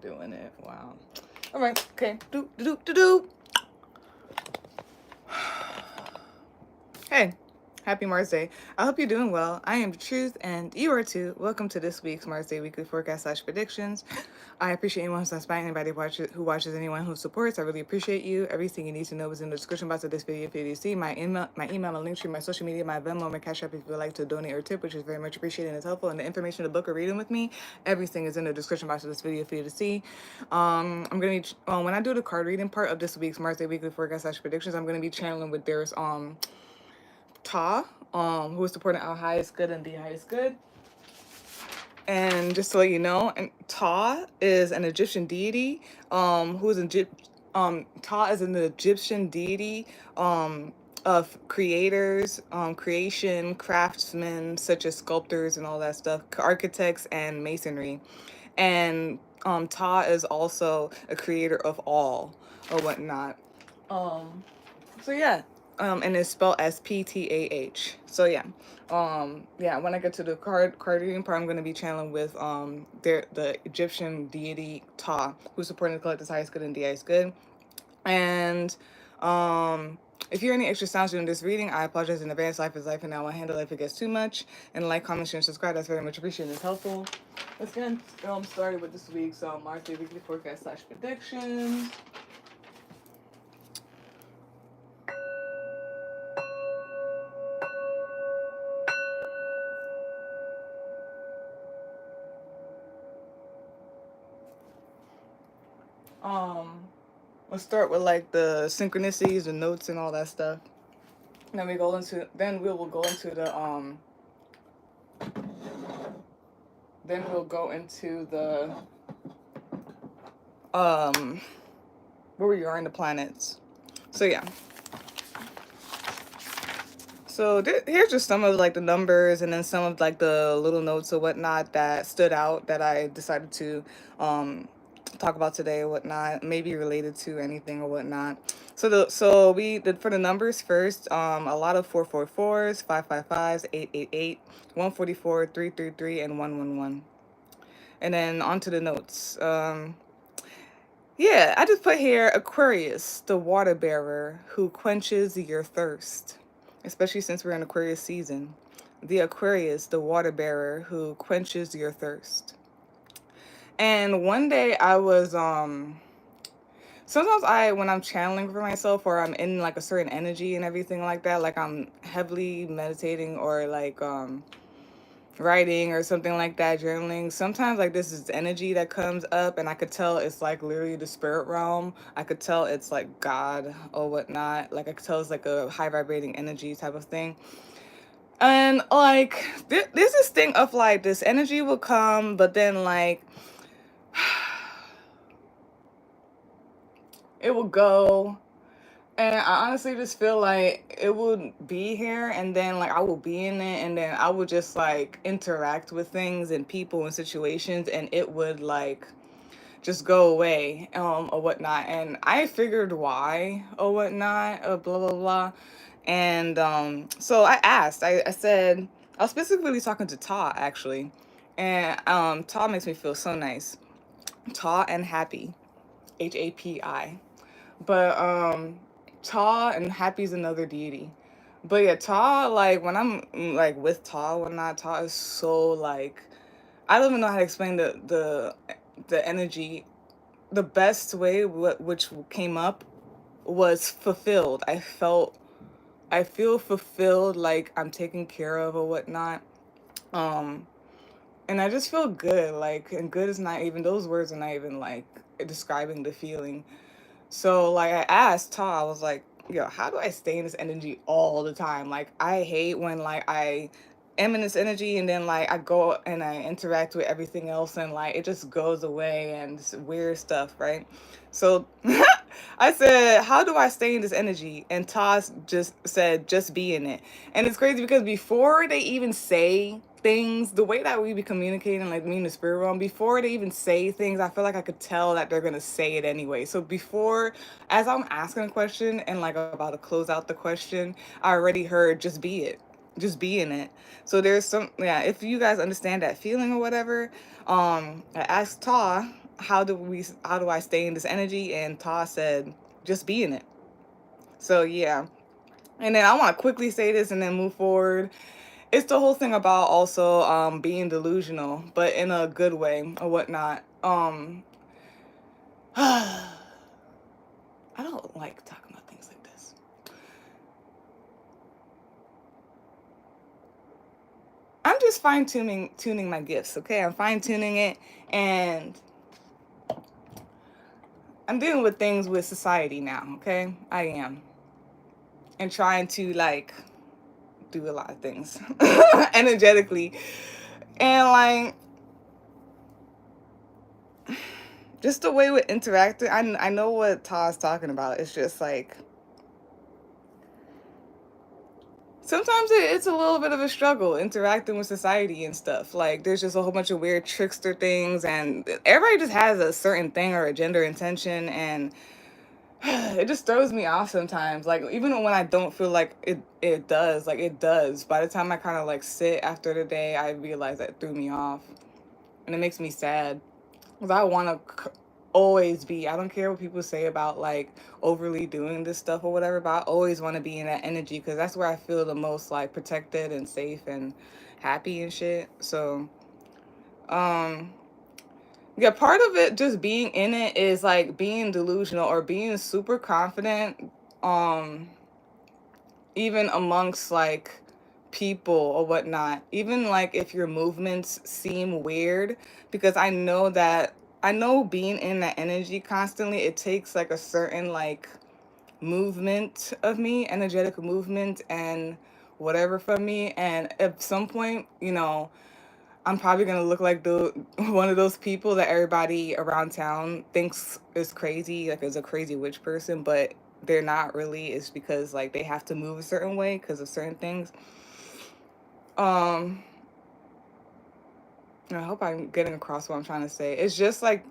doing it. Wow. All right. Okay. Do do do do do. Hey, happy Mars Day. I hope you're doing well. I am the Truth, and you are too. Welcome to this week's Mars Day Weekly Forecast / Predictions. I appreciate anyone who's inspiring, anybody who watches, anyone who supports. I really appreciate you. Everything you need to know is in the description box of this video. If you see my email, my Linktree, my social media, my Venmo, my Cashapp, if you would like to donate or tip, which is very much appreciated and is helpful. And the information, the book, or reading with me, everything is in the description box of this video for you to see. I'm gonna be when I do the card reading part of this week's Mars Day Weekly Forecast / Predictions, I'm gonna be channeling with there's Ta, who is supporting our highest good and the highest good. And just to let you know, and Ta is an Egyptian deity, who is Ta is an Egyptian deity of creators, creation, craftsmen such as sculptors and all that stuff, architects and masonry. And Ta is also a creator of all or whatnot. So yeah, and it's spelled as Ptah. So yeah, yeah. When I get to the card reading part, I'm gonna be channeling with the Egyptian deity Ta, who's supporting the collective's highest good and the highest good. And if you hear any extra sounds during this reading, I apologize in advance. Life is life, and I won't handle it if it gets too much. And like, comment, share, and subscribe. That's very much appreciated. It's helpful. Let's get started with this week's Mars Day Weekly Forecast / Predictions. Let's start with like the synchronicities, the notes, and all that stuff. And then we will go into the then we'll go into the where we are in the planets. So yeah. So here's just some of like the numbers, and then some of like the little notes or whatnot that stood out that I decided to talk about today or whatnot, maybe related to anything or whatnot. So for the numbers first, a lot of 444s, 555s, 888, 144, 333, and 111. And then onto the notes. Yeah, I just put here Aquarius, the water bearer who quenches your thirst, especially since we're in Aquarius season. The Aquarius, the water bearer who quenches your thirst. And one day I was sometimes when I'm channeling for myself or I'm in like a certain energy and everything like that, like I'm heavily meditating or like writing or something like that, journaling, sometimes like this is energy that comes up, and I could tell it's like literally the spirit realm. I could tell it's like God or whatnot. Like I could tell it's like a high vibrating energy type of thing. And like there's this thing of like this energy will come, but then like it will go. And I honestly just feel like it would be here, and then like I will be in it, and then I would just like interact with things and people and situations, and it would like just go away or whatnot. And I figured why or whatnot or blah blah blah. And so I asked, I said, I was specifically talking to Ta actually, and Ta makes me feel so nice. Ta and Happy, Hapi. But Ta and Happy's another deity. But yeah, Ta, like when I'm like with Ta, whatnot, Ta is so like, I don't even know how to explain the energy. The best way which came up was fulfilled. I feel fulfilled, like I'm taken care of or whatnot. And I just feel good, like, and good is not even, those words are not even like describing the feeling. So like I asked Ta, I was like, yo, how do I stay in this energy all the time? Like I hate when like I am in this energy and then like I go and I interact with everything else and like it just goes away and it's weird stuff, right? So I said, how do I stay in this energy? And Toss just said, just be in it. And it's crazy because before they even say things, the way that we be communicating, like me in the spirit realm, before they even say things, I feel like I could tell that they're gonna say it anyway. So before, as I'm asking a question and like about to close out the question, I already heard just be it. Just be in it. So there's some, yeah, if you guys understand that feeling or whatever, I asked Ta, how do I stay in this energy? And Ta said, just be in it. So yeah. And then I want to quickly say this and then move forward. It's the whole thing about also being delusional, but in a good way or whatnot. I don't like talking about things like this. I'm just tuning my gifts, okay? I'm fine tuning it, and I'm dealing with things with society now, okay? I am. And trying to like do a lot of things energetically. And like just the way we interacting, I know what Ta's talking about. It's just like sometimes it's a little bit of a struggle interacting with society and stuff. Like there's just a whole bunch of weird trickster things, and everybody just has a certain thing or a gender intention, and it just throws me off sometimes. Like even when I don't feel like it does, like it does. By the time I kind of like sit after the day, I realize that it threw me off, and it makes me sad because I want to always be. I don't care what people say about like overly doing this stuff or whatever, but I always want to be in that energy because that's where I feel the most like protected and safe and happy and shit. So, um, yeah, part of it just being in it is like being delusional or being super confident, um, even amongst like people or whatnot. Even like if your movements seem weird, because I know being in that energy constantly, it takes like a certain like movement of me, energetic movement and whatever from me. And at some point, you know, I'm probably gonna look like the one of those people that everybody around town thinks is crazy, like is a crazy witch person, but they're not really. It's because like they have to move a certain way because of certain things. Um, I hope I'm getting across what I'm trying to say. It's just like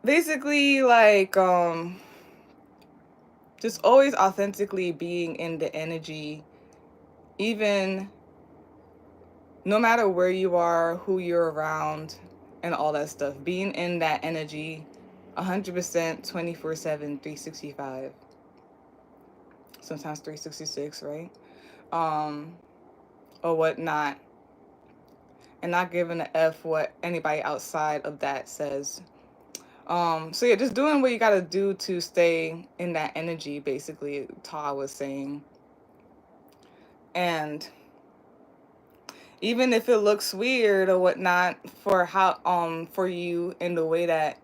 basically like just always authentically being in the energy, even no matter where you are, who you're around, and all that stuff. Being in that energy 100% 24/7, 365. Sometimes 366, right? Um, or whatnot. And not giving a F what anybody outside of that says. So yeah, just doing what you gotta do to stay in that energy, basically, Ta was saying. And even if it looks weird or whatnot for how for you in the way that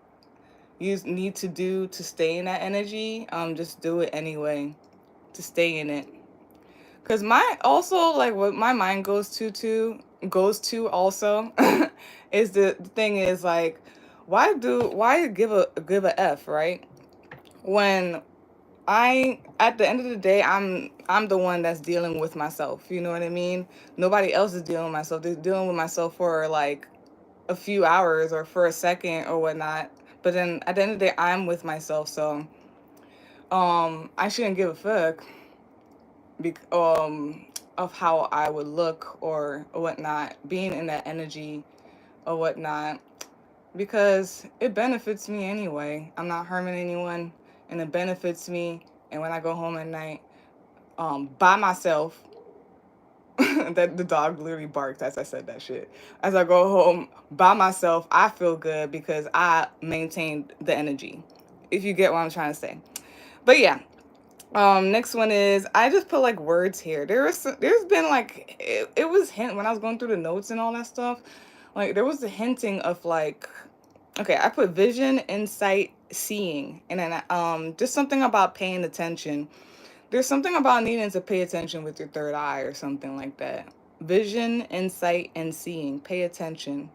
you need to do to stay in that energy, just do it anyway to stay in it. Cause my also like what my mind goes to also is the thing is like why give a F, right? When I at the end of the day I'm the one that's dealing with myself. You know what I mean? Nobody else is dealing with myself. They're dealing with myself for like a few hours or for a second or whatnot. But then at the end of the day I'm with myself, so I shouldn't give a fuck of how I would look or whatnot, being in that energy or whatnot, because it benefits me anyway. I'm not harming anyone, and it benefits me. And when I go home at night, by myself, that the dog literally barked as I said that shit. As I go home by myself, I feel good because I maintained the energy. If you get what I'm trying to say. But yeah, next one is I just put like words here. There's been like it was hint when I was going through the notes and all that stuff. Like there was a hinting of like okay, I put vision, insight, seeing, and then just something about paying attention. There's something about needing to pay attention with your third eye or something like that. Vision, insight, and seeing. Pay attention.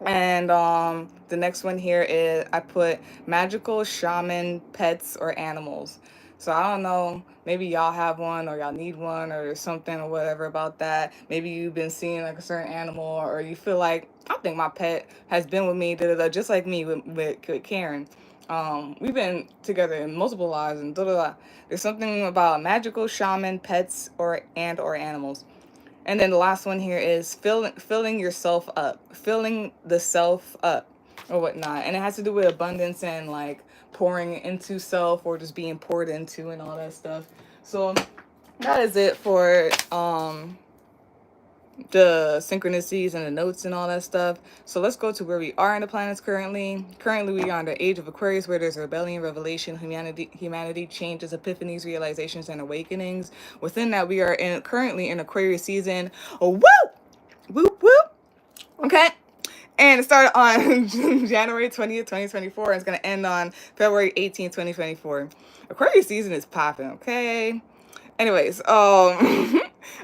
And the next one here is I put magical shaman pets or animals. So I don't know, maybe y'all have one or y'all need one or something or whatever about that. Maybe you've been seeing like a certain animal or you feel like I think my pet has been with me, da, da, da, just like me with Karen. We've been together in multiple lives and da, da, da. There's something about magical shaman pets or animals. And then the last one here is filling yourself up, filling the self up or whatnot. And it has to do with abundance and like pouring into self or just being poured into and all that stuff. So that is it for the synchronicities and the notes and all that stuff. So let's go to where we are in the planets currently. Currently, we are in the age of Aquarius, where there's rebellion, revelation, humanity, changes, epiphanies, realizations, and awakenings. Within that, we are currently in Aquarius season. Oh, woo! Whoop, whoop! Okay. And it started on January 20th, 2024, and it's going to end on February 18th, 2024. Aquarius season is popping, okay? Anyways,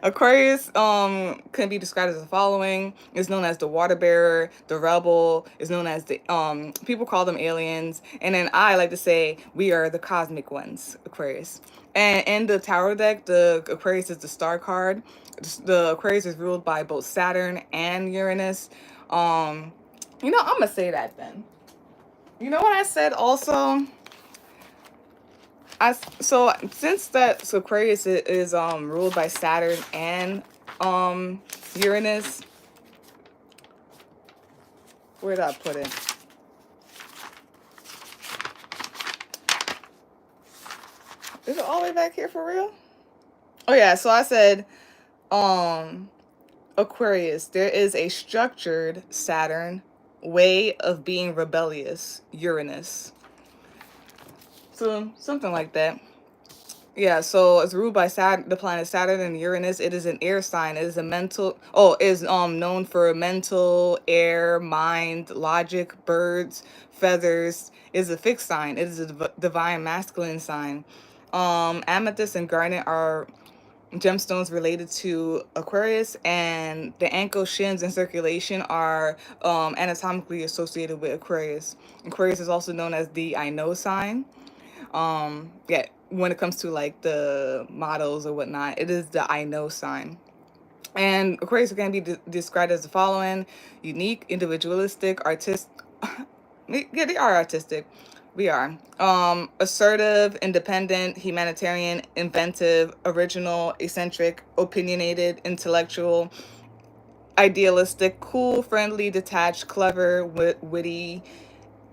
Aquarius can be described as the following. Is known as the water bearer, the rebel, is known as the people call them aliens, and then I like to say we are the cosmic ones, Aquarius. And in the tarot deck, the Aquarius is the star card. The Aquarius is ruled by both Saturn and Uranus. I'm gonna say that then. You know what I said also? So since that Aquarius is ruled by Saturn and Uranus, where did I put it? Is it all the way back here for real? Oh yeah, so I said Aquarius, there is a structured Saturn way of being rebellious, Uranus. So something like that. Yeah, so it's ruled by Saturn, the planet Saturn and Uranus. It is an air sign. It is a mental. Oh, is known for mental, air, mind, logic, birds, feathers. It is a fixed sign. It is a divine masculine sign. Amethyst and garnet are gemstones related to Aquarius, and the ankle, shins, and circulation are anatomically associated with Aquarius. Aquarius is also known as the I know sign. Yeah, when it comes to like the models or whatnot, it is the I know sign. And Aquarius can be described as the following: unique, individualistic, artist. Yeah, they are artistic. We are assertive, independent, humanitarian, inventive, original, eccentric, opinionated, intellectual, idealistic, cool, friendly, detached, clever, witty.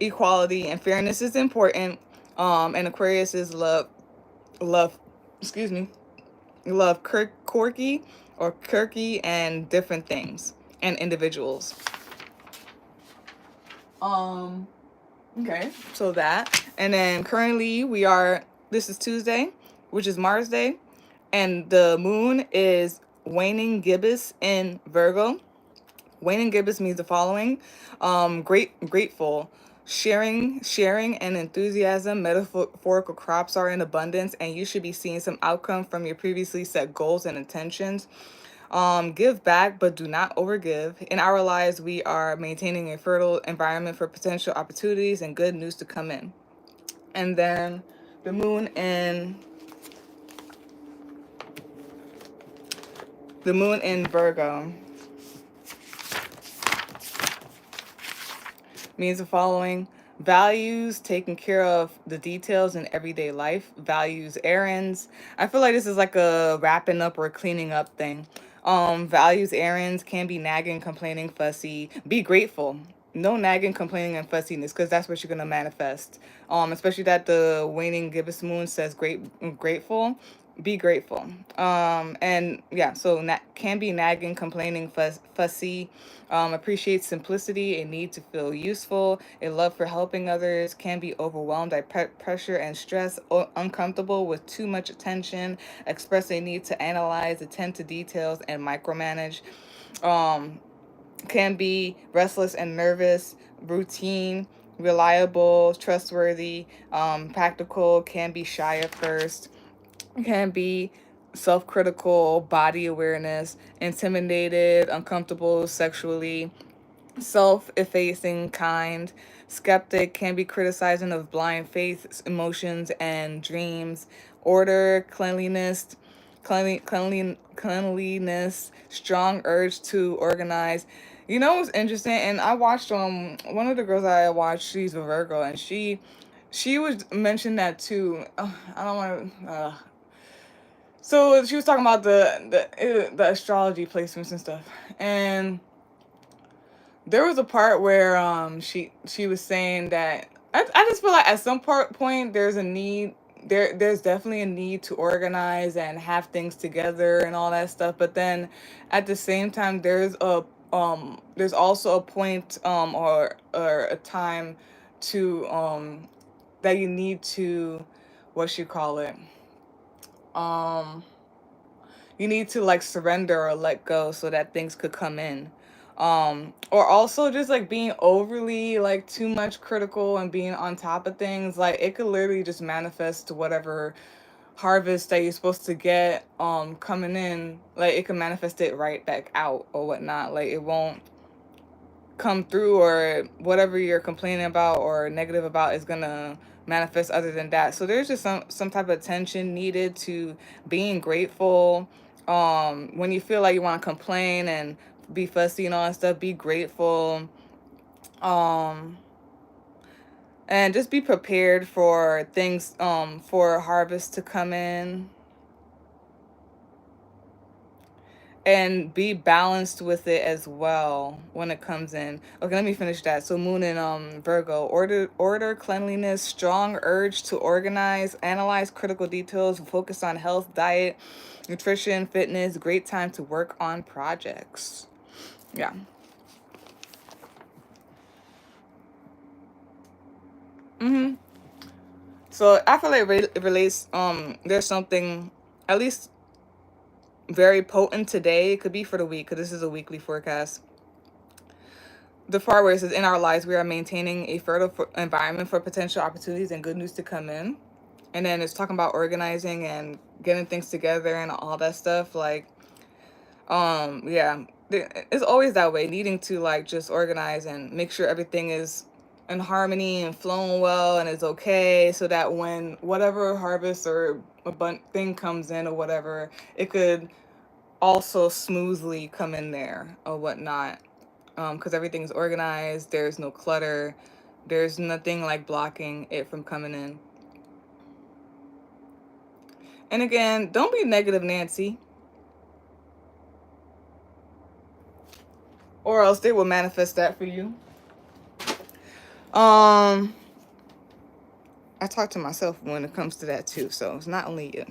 Equality and fairness is important. And Aquarius is love, excuse me, love quirky or quirky and different things and individuals. Um, okay, so that, and then currently this is Tuesday, which is Mars Day, and the moon is waning gibbous in Virgo. Waning gibbous means the following: grateful, sharing, and enthusiasm. Metaphorical crops are in abundance, and you should be seeing some outcome from your previously set goals and intentions. Give back, but do not overgive. In our lives, we are maintaining a fertile environment for potential opportunities and good news to come in. And then the moon in Virgo means the following: values taking care of the details in everyday life, values errands. I feel like this is like a wrapping up or cleaning up thing. Values errands, can be nagging, complaining, fussy. Be grateful. No nagging, complaining, and fussiness, because that's what you're gonna manifest. Especially that the waning gibbous moon says grateful. Be grateful. And yeah, so can be nagging, complaining, fussy. Appreciates simplicity, a need to feel useful, a love for helping others, can be overwhelmed by pressure and stress, uncomfortable with too much attention, express a need to analyze, attend to details, and micromanage. Um, can be restless and nervous, routine, reliable, trustworthy, practical, can be shy at first, can be self-critical, body awareness, intimidated, uncomfortable sexually, self-effacing, kind, skeptic, can be criticizing of blind faith, emotions, and dreams, order, cleanliness, strong urge to organize. You know what's interesting? And I watched one of the girls I watched, she's a Virgo, and she was mentioned that too. I don't want to. So she was talking about the astrology placements and stuff, and there was a part where she was saying that I just feel like at some point there's a need, there's definitely a need to organize and have things together and all that stuff, but then at the same time there's also a point or a time to that you need to, what you call it, um you need to like surrender or let go so that things could come in. Or also just like being overly like too much critical and being on top of things, like it could literally just manifest to whatever harvest that you're supposed to get coming in, like it can manifest it right back out or whatnot. Like it won't come through, or whatever you're complaining about or negative about is gonna manifest other than that. So there's just some type of attention needed to being grateful. When you feel like you want to complain and be fussy and all that stuff, be grateful. um and just be prepared for things, for harvest to come in, and be balanced with it as well when it comes in. Okay, let me finish that. So moon in Virgo, order, cleanliness, strong urge to organize, analyze critical details, focus on health, diet, nutrition, fitness, great time to work on projects. Yeah. Mhm. So I feel like it relates, there's something at least very potent today. It could be for the week, because this is a weekly forecast. The part where it says, in our lives, we are maintaining a fertile environment for potential opportunities and good news to come in. And then it's talking about organizing and getting things together and all that stuff. Like, yeah, it's always that way, needing to like just organize and make sure everything is in harmony and flowing well and is okay, so that when whatever harvest or thing comes in or whatever, it could also smoothly come in there or whatnot. Because everything's organized, there's no clutter, there's nothing like blocking it from coming in. And again, don't be negative, Nancy, or else they will manifest that for you. Um, I talk to myself when it comes to that too, so it's not only you.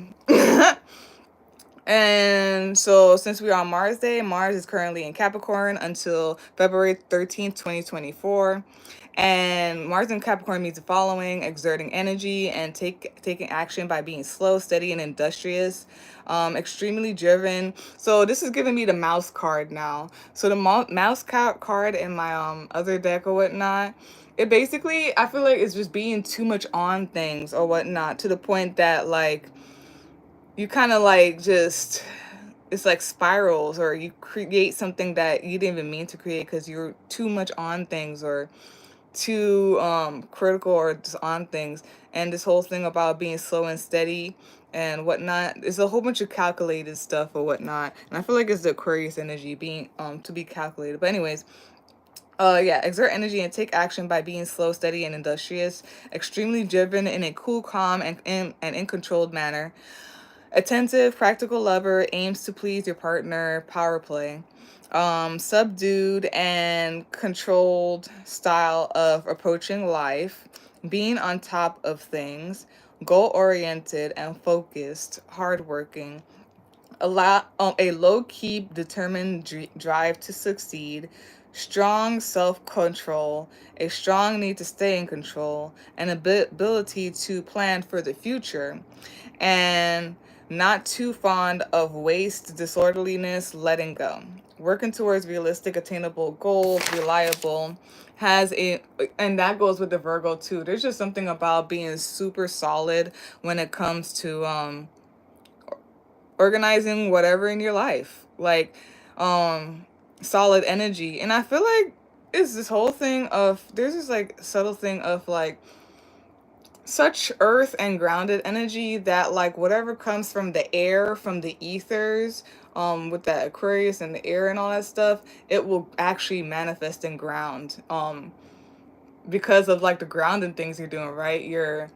And so since we're on Mars Day, Mars is currently in Capricorn until February 13th, 2024. And Mars in Capricorn means the following: exerting energy and taking action by being slow, steady, and industrious. Extremely driven. So this is giving me the mouse card now. So the mouse card in my other deck or whatnot, it basically, I feel like it's just being too much on things or whatnot, to the point that like you kind of like just, it's like spirals, or you create something that you didn't even mean to create because you're too much on things, or too critical or just on things. And this whole thing about being slow and steady and whatnot, it's a whole bunch of calculated stuff or whatnot. And I feel like it's the Aquarius energy being to be calculated. But anyways, yeah, exert energy and take action by being slow, steady, and industrious. Extremely driven in a cool, calm, and in controlled manner. Attentive, practical lover, aims to please your partner, power play. Subdued and controlled style of approaching life, being on top of things, goal oriented and focused, hardworking. A low key, determined drive to succeed, strong self control, a strong need to stay in control, and ability to plan for the future, and not too fond of waste, disorderliness, letting go. Working towards realistic, attainable goals, reliable, has a, and that goes with the Virgo too. There's just something about being super solid when it comes to organizing whatever in your life. Like, solid energy. And I feel like it's this whole thing of, there's this like subtle thing of like such earth and grounded energy, that like whatever comes from the air, from the ethers, with that Aquarius and the air and all that stuff, it will actually manifest and ground, because of like the grounding things you're doing, right? You're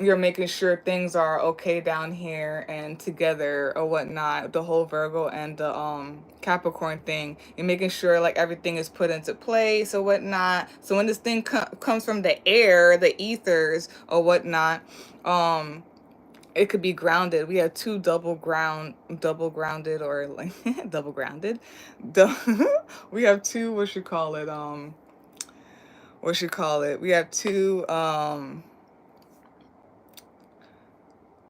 you're making sure things are okay down here and together or whatnot. The whole Virgo and the Capricorn thing, you're making sure like everything is put into place or whatnot. So when this thing comes from the air, the ethers or whatnot, it could be grounded. We have two double grounded, or like double grounded. We have two, what you call it? What you call it? We have two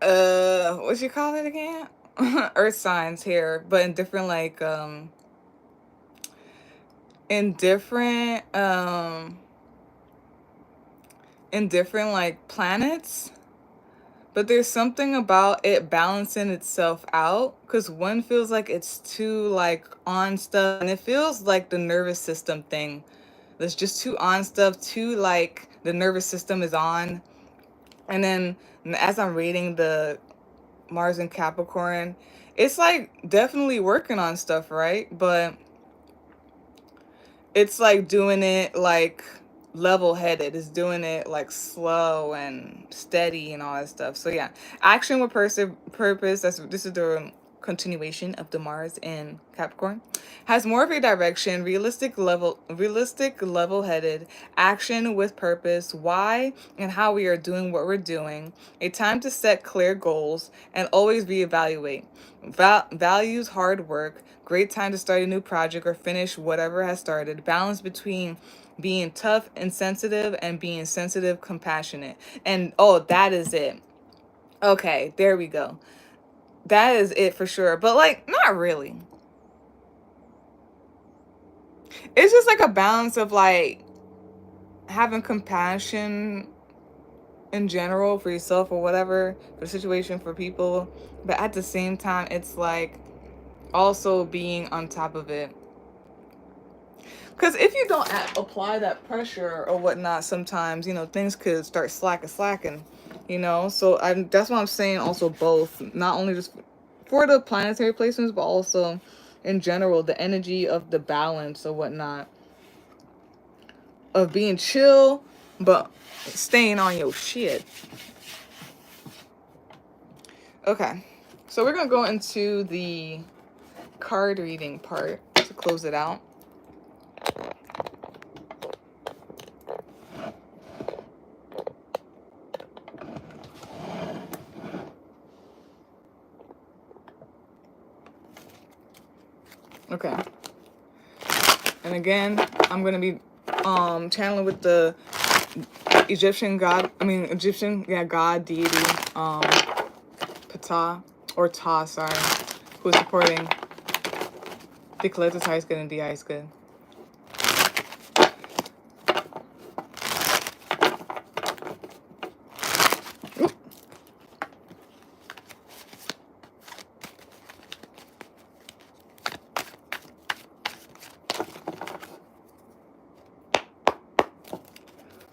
what you call it again? Earth signs here, but in different like in different um in different like planets. But there's something about it balancing itself out, because one feels like it's too like on stuff, and it feels like the nervous system thing. There's just too on stuff, too like the nervous system is on. And then as I'm reading the Mars and Capricorn, it's like definitely working on stuff, right? But it's like doing it like level headed. It's doing it like slow and steady and all that stuff. So yeah, action with purpose. This is the continuation of the Mars in Capricorn. Has more of a direction, realistic level headed, action with purpose, why and how we are doing what we're doing, a time to set clear goals and always reevaluate. Values hard work, great time to start a new project or finish whatever has started. Balance between being tough and sensitive and being sensitive, compassionate. And oh, that is it. Okay, there we go. That is it for sure. But like, not really. It's just like a balance of like having compassion in general for yourself or whatever, for the situation, for people. But at the same time, it's like also being on top of it. Because if you don't apply that pressure or whatnot, sometimes, things could start slacking. So that's why I'm saying also both, not only just for the planetary placements, but also in general, the energy of the balance or whatnot, of being chill, but staying on your shit. Okay, so we're going to go into the card reading part to close it out. Okay. And again, I'm going to be channeling with the Egyptian, God, deity, Ptah, or Ta, sorry, who is supporting the collective highest good and the highest good.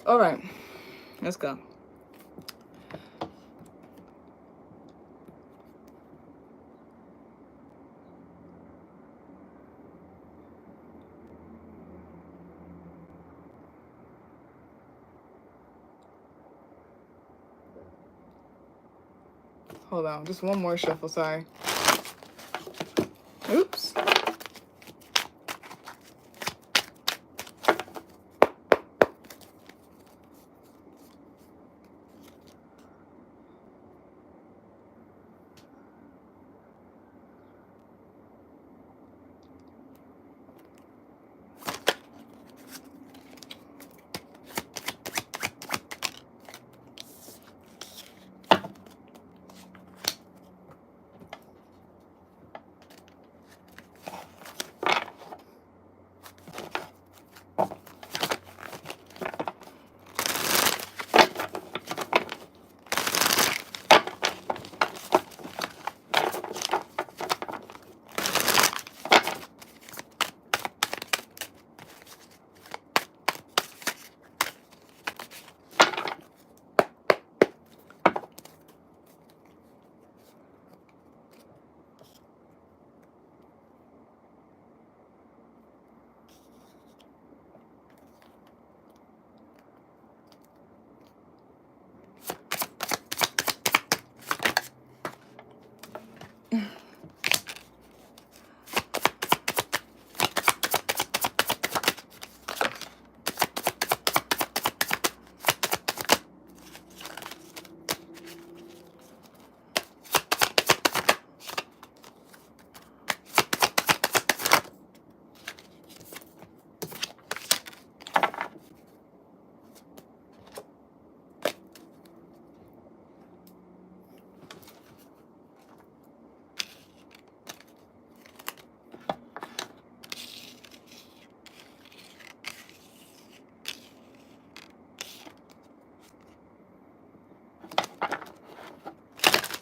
All right, let's go. Hold on, just one more shuffle, sorry. Oops.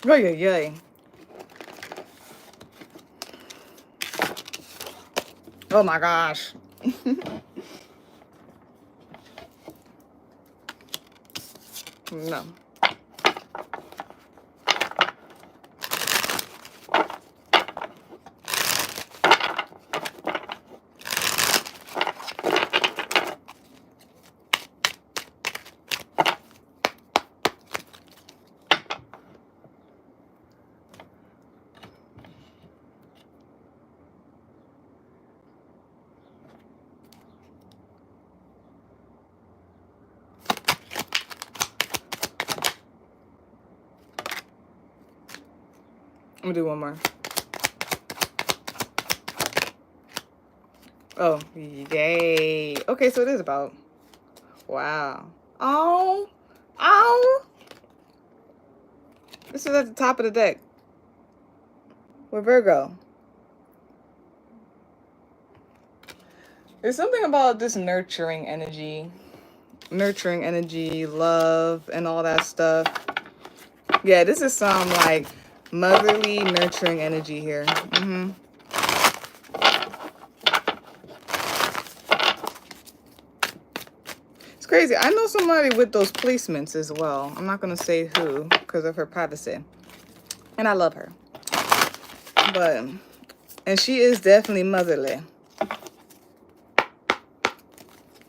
Oh, yeah, yeah. Oh my gosh. No. Let me do one more. Oh, yay. Okay, so it is about. Wow. Oh. Oh. This is at the top of the deck. With Virgo. There's something about this nurturing energy. Nurturing energy, love, and all that stuff. Yeah, this is some like motherly, nurturing energy here. It's crazy. I know somebody with those placements as well. I'm not going to say who because of her privacy. And I love her. But, and she is definitely motherly.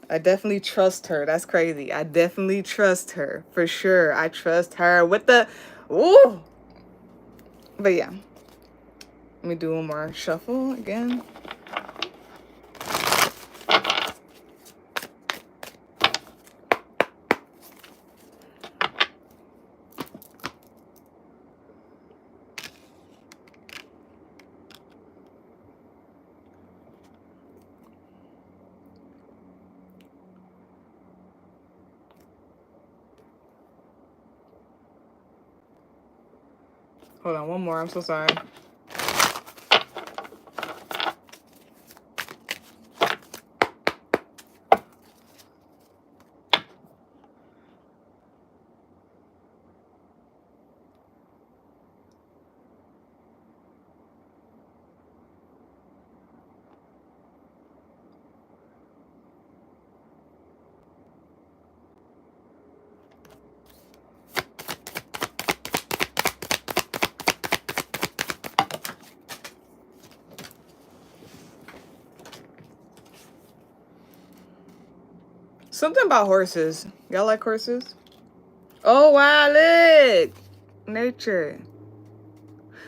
I definitely trust her. That's crazy. I definitely trust her. For sure. I trust her with the... Ooh. But yeah. Let me do one more shuffle again. Hold on, one more. I'm so sorry. Something about horses. Y'all like horses? Oh, wow, look. Nature.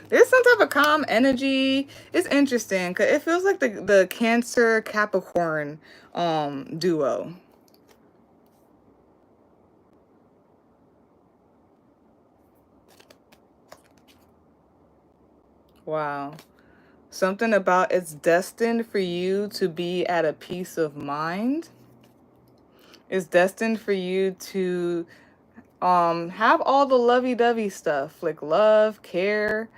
There's some type of calm energy. It's interesting because it feels like the Cancer Capricorn duo. Wow. Something about it's destined for you to be at a peace of mind. It's destined for you to have all the lovey-dovey stuff like love, care,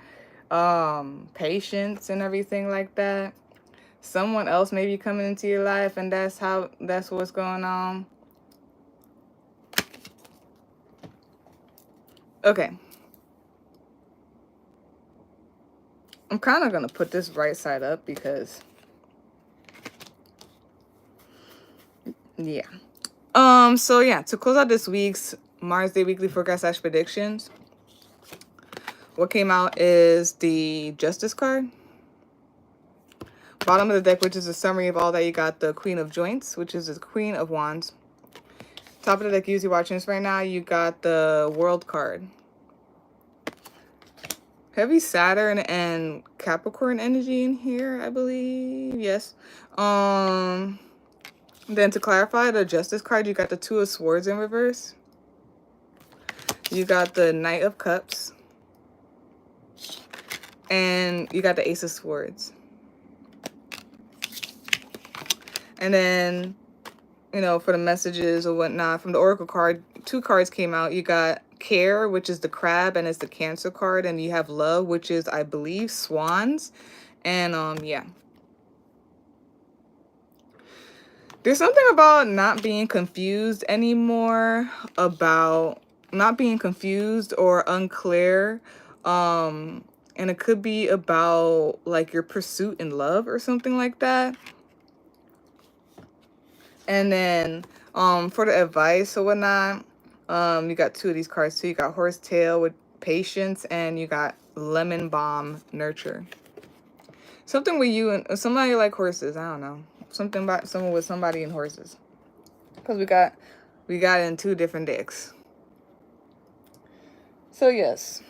patience and everything like that. Someone else may be coming into your life and that's what's going on. Okay. I'm kind of going to put this right side up because yeah. So yeah, to close out this week's Mars Day Weekly Forecast / Predictions, what came out is the Justice card. Bottom of the deck, which is a summary of all that, you got the Queen of Joints, which is the Queen of Wands. Top of the deck, usually watching this right now, you got the World card. Heavy Saturn and Capricorn energy in here, I believe. Yes. Then to clarify, the Justice card, you got the Two of Swords in reverse. You got the Knight of Cups. And you got the Ace of Swords. And then, you know, for the messages or whatnot, from the Oracle card, 2 cards came out. You got Care, which is the Crab, and it's the Cancer card. And you have Love, which is, I believe, Swans. And, yeah. There's something about not being confused anymore, about not being confused or unclear And it could be about like your pursuit in love or something like that. And then for the advice or whatnot, you got two of these cards too. You got horsetail with patience, and you got lemon balm nurture. Something with you and somebody like horses. I don't know. Something about someone with somebody and horses. Because we got it in two different decks. So yes.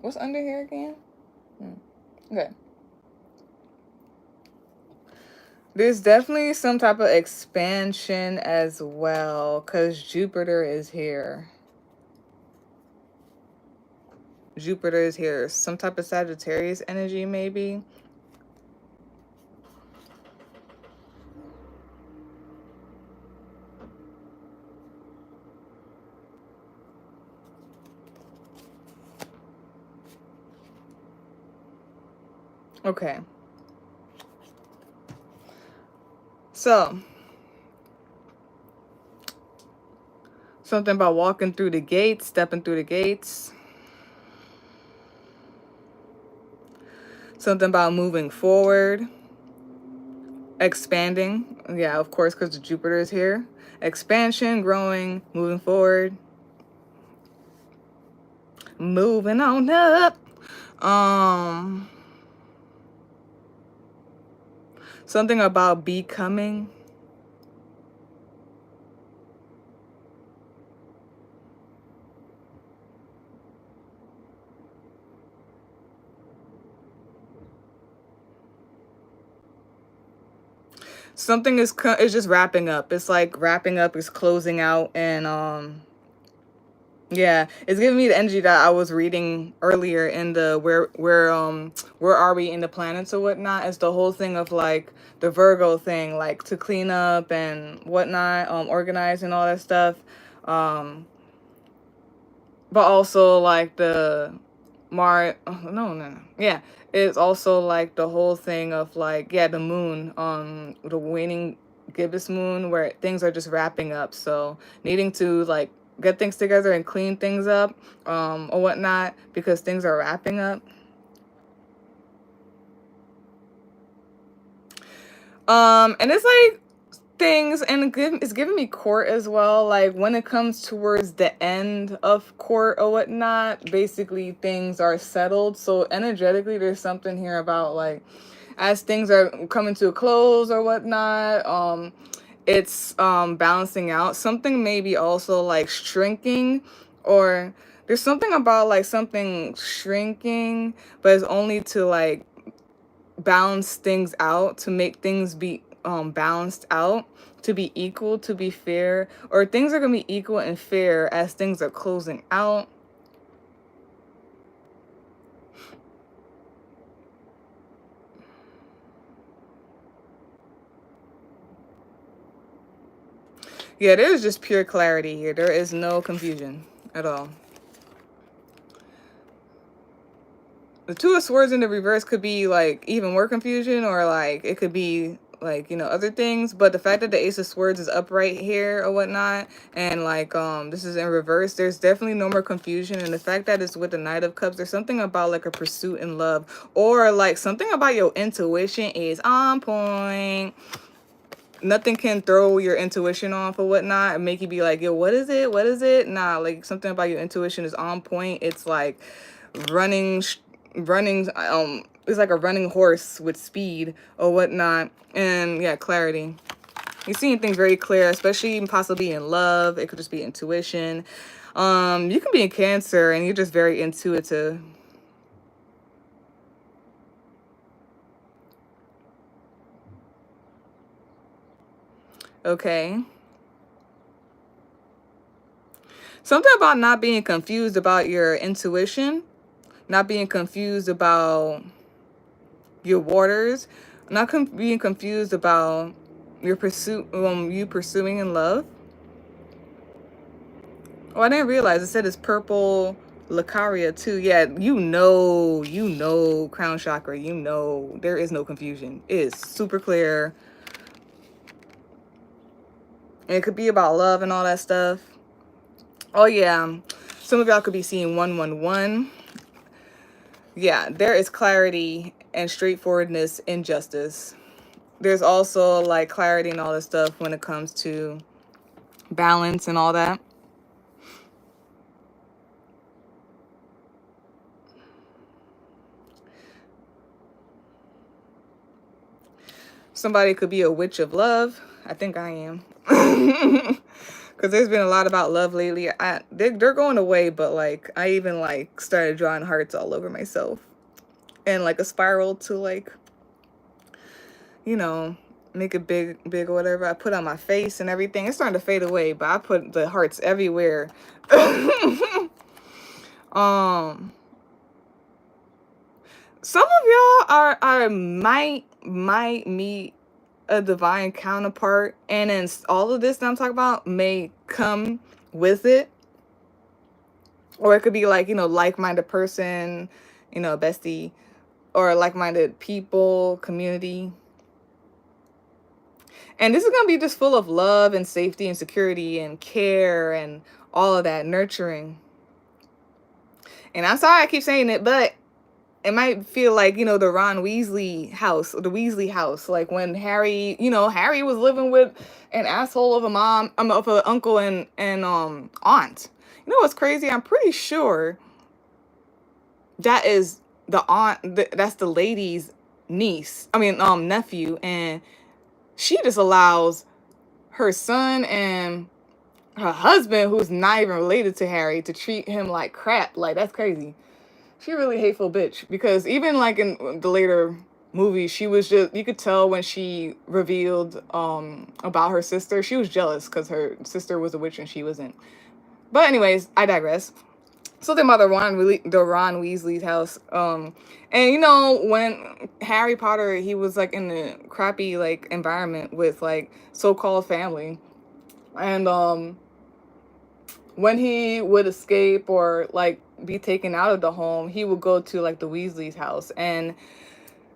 What's under here again? Okay. There's definitely some type of expansion as well, because Jupiter is here. Jupiter is here. Some type of Sagittarius energy, maybe. Okay. So, something about walking through the gates, stepping through the gates. Something about moving forward. Expanding. Yeah, of course, because Jupiter is here. Expansion, growing, moving forward. Moving on up. Something about becoming. Something is just wrapping up. It's like wrapping up, is closing out, and yeah, it's giving me the energy that I was reading earlier in the where are we in the planets or whatnot. It's the whole thing of like the Virgo thing, like to clean up and whatnot, organize and all that stuff. But also like the no. Yeah. It's also like the whole thing of like, yeah, the moon, the waning gibbous moon, where things are just wrapping up. So needing to like get things together and clean things up, or whatnot, because things are wrapping up. And it's like things, and it's giving me court as well. Like when it comes towards the end of court or whatnot, basically things are settled. So energetically, there's something here about like as things are coming to a close or whatnot. It's balancing out. Something maybe also like shrinking, or there's something about like something shrinking, but it's only to like balance things out, to make things be balanced out, to be equal, to be fair, or things are going to be equal and fair as things are closing out. Yeah, there's just pure clarity here. There is no confusion at all. The Two of Swords in the reverse could be like even more confusion, or like it could be like, other things. But the fact that the Ace of Swords is upright here or whatnot, and like this is in reverse, there's definitely no more confusion. And the fact that it's with the Knight of Cups, there's something about like a pursuit in love, or like something about your intuition is on point. Nothing can throw your intuition off or whatnot and make you be like, yo, what is it? What is it? Nah, like something about your intuition is on point. It's like running it's like a running horse with speed or whatnot. And yeah, clarity. You're seeing things very clear, especially possibly in love. It could just be intuition. You can be in Cancer and you're just very intuitive. Okay. Something about not being confused about your intuition, not being confused about your waters, not being confused about your pursuit, you pursuing in love. Oh, I didn't realize it said it's purple Lucaria too. Yeah, crown chakra. There is no confusion. It is super clear. And it could be about love and all that stuff. Oh yeah, some of y'all could be seeing 111. yeah, there is clarity and straightforwardness in justice. There's also like clarity and all this stuff when it comes to balance and all that. Somebody could be a witch of love. I think I am. Because there's been a lot about love lately. They're going away, but like I even like started drawing hearts all over myself. And like a spiral to like, you know, make it big or whatever. I put on my face and everything. It's starting to fade away, but I put the hearts everywhere. um some of y'all are might meet a divine counterpart, and then all of this that I'm talking about may come with it. Or it could be like, like-minded person, bestie, or like-minded people, community. And this is going to be just full of love and safety and security and care and all of that nurturing. And I'm sorry I keep saying it, but it might feel like, the Ron Weasley house, the Weasley house. Like when Harry, Harry was living with an asshole of a mom, of an uncle and aunt. You know what's crazy? I'm pretty sure that is the aunt, that's the lady's nephew, and she just allows her son and her husband, who's not even related to Harry, to treat him like crap. Like, that's crazy. She a really hateful bitch, because even like in the later movies, she was just, you could tell when she revealed about her sister, she was jealous because her sister was a witch and she wasn't. But anyways, I digress. So the Ron Weasley's house. And when Harry Potter, he was like in a crappy like environment with like so-called family. And when he would escape or like be taken out of the home, he would go to like the Weasley's house. And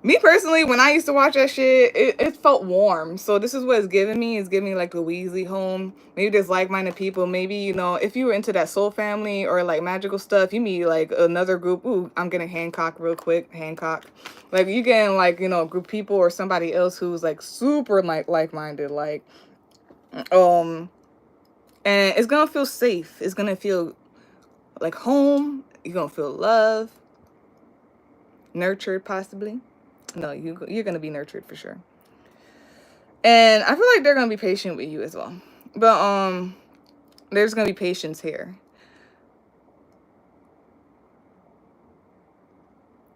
me personally, when I used to watch that shit, it felt warm. So this is what it's giving me. It's giving me like the Weasley home. Maybe there's like-minded people. Maybe, if you were into that soul family or like magical stuff, you meet like another group. Ooh, I'm getting Hancock real quick. Hancock. Like you getting like, a group of people or somebody else who's like super like-minded. Like, and it's gonna feel safe. It's gonna feel like home. You're gonna feel love, nurtured possibly. No, you're gonna be nurtured for sure. And I feel like they're gonna be patient with you as well. But there's gonna be patience here.